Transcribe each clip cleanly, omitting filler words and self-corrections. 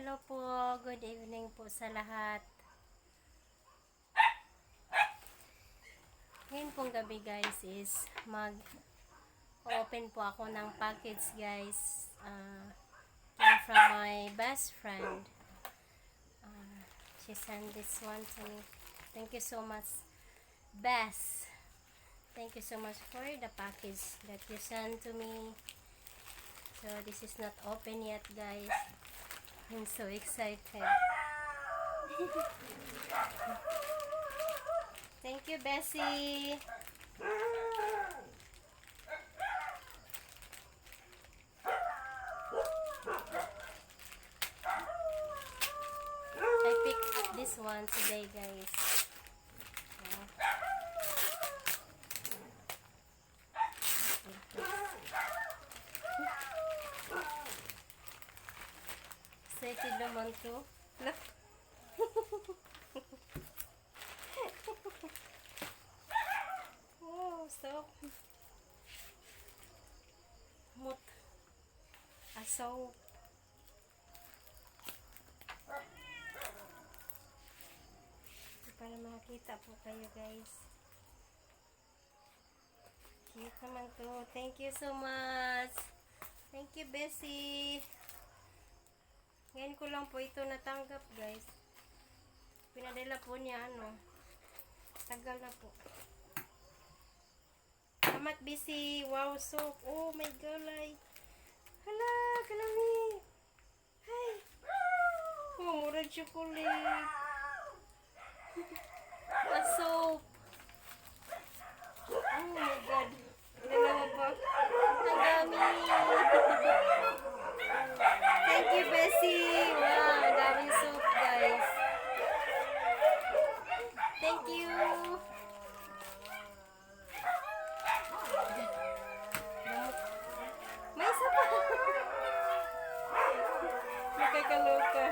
Hello po, good evening po sa lahat. Ngayon pong gabi guys is mag-open po ako ng package guys. Came from my best friend. She sent this one to me. Thank you so much, Bess. Thank you so much for the package that you sent to me. So this is not open yet guys. I'm so excited. Thank you, Beshee. I picked up this one today, guys. Excited naman to. Look. Oh, so mut aso. Para makita po kayo guys. Cute naman to. Thank you so much. Thank you, Beshee. Ngayon ko lang po ito natanggap guys. Pinadala po niya tagal na po. Salamat Beshee. Wow, soap. Oh my golay. Hala, kalami. Hi. Oh, murag chocolate. A soap. Oh my god. Dalawa pa. Ang dami. Thank you, Beshee. Wow, ang daming soap, guys. Thank you. May isa pa. Nakakaloka.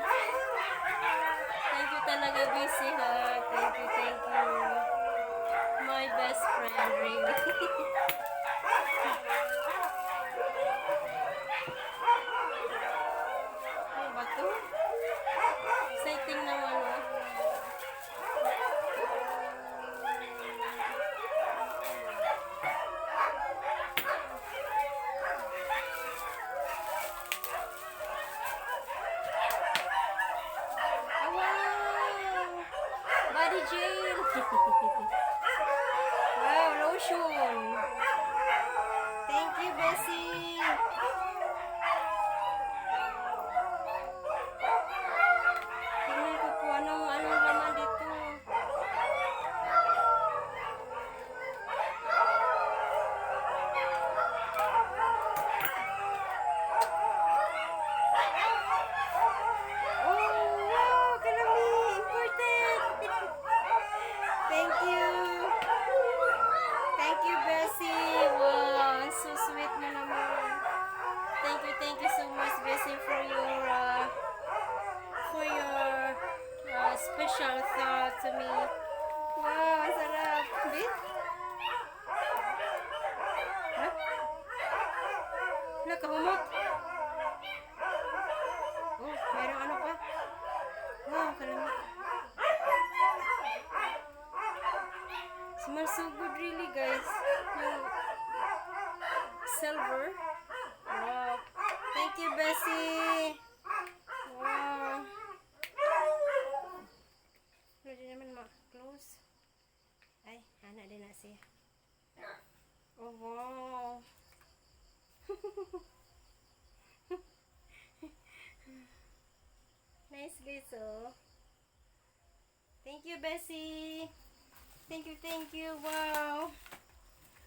Thank you talaga, Beshee, ha. Thank you, thank you. My best friend, really. Ano ba to? Exciting naman, ha. Body gel. Wow, lotion. Thank you, Beshee. Tingnan ko po anong laman dito. Thank you. Thank you, Beshee. Wow, so sweet mo naman. Thank you so much, Beshee, for your special thought to me. Wow, sarap. Bit? Huh? Nakahumot. Oh, mayroong ano pa? Wow, kalamit. Smells so good really guys. Yung silver. Wow. Thank you, Beshee. Wow. Pwede naman ma-close. Ay, anak din na siya. Oh, wow. Nice guys, oh. Thank you, Beshee. Thank you. Wow.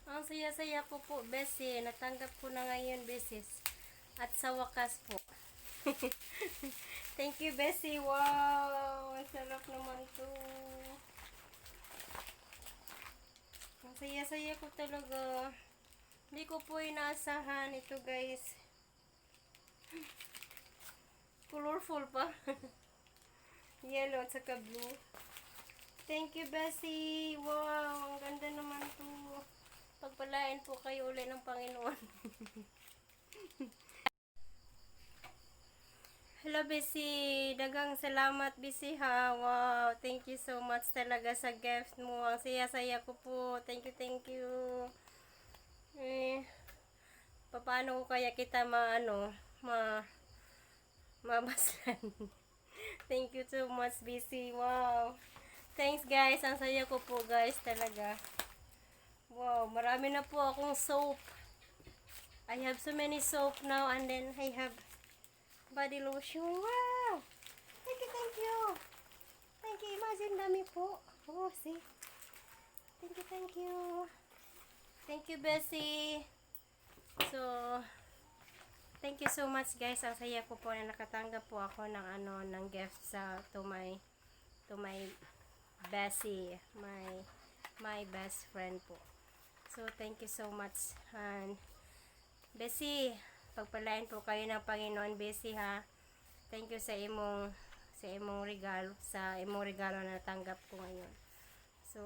Ang saya-saya ko po, Beshee. Natanggap ko na ngayon, Beshee. At sa wakas po. Thank you, Beshee. Wow. Ang sarap naman to. Ang saya-saya ko talaga. Hindi ko po inaasahan ito, guys. Colorful pa. Yellow at saka blue. Thank you, Beshee. Wow, ang ganda naman to. Pagpalain po kayo ulit ng Panginoon. Hello Hala, Beshee. Dagang salamat, Beshee, ha. Wow. Thank you so much talaga sa gift mo. Ang saya-saya ko po. Thank you, thank you. Eh, paano ko kaya kita mabaslan? Thank you so much, Beshee. Wow. Thanks, guys. Ang saya ko po, guys, talaga. Wow, marami na po akong soap. I have so many soap now, and then I have body lotion. Wow! Thank you, thank you. Thank you. Imagine, dami po. Oh, see? Thank you, thank you. Thank you, Beshee. So, thank you so much, guys. Ang saya ko po na nakatanggap po ako ng ng gift to my Beshee, my best friend po. So, thank you so much. And Beshee, pagpalain po kayo ng Panginoon, Beshee, ha. Thank you sa imong regalo na natanggap ko ngayon. So,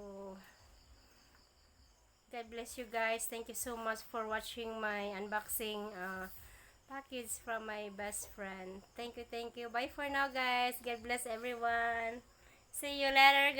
God bless you, guys. Thank you so much for watching my unboxing package from my best friend. Thank you, thank you. Bye for now, guys. God bless everyone. See you later, guys.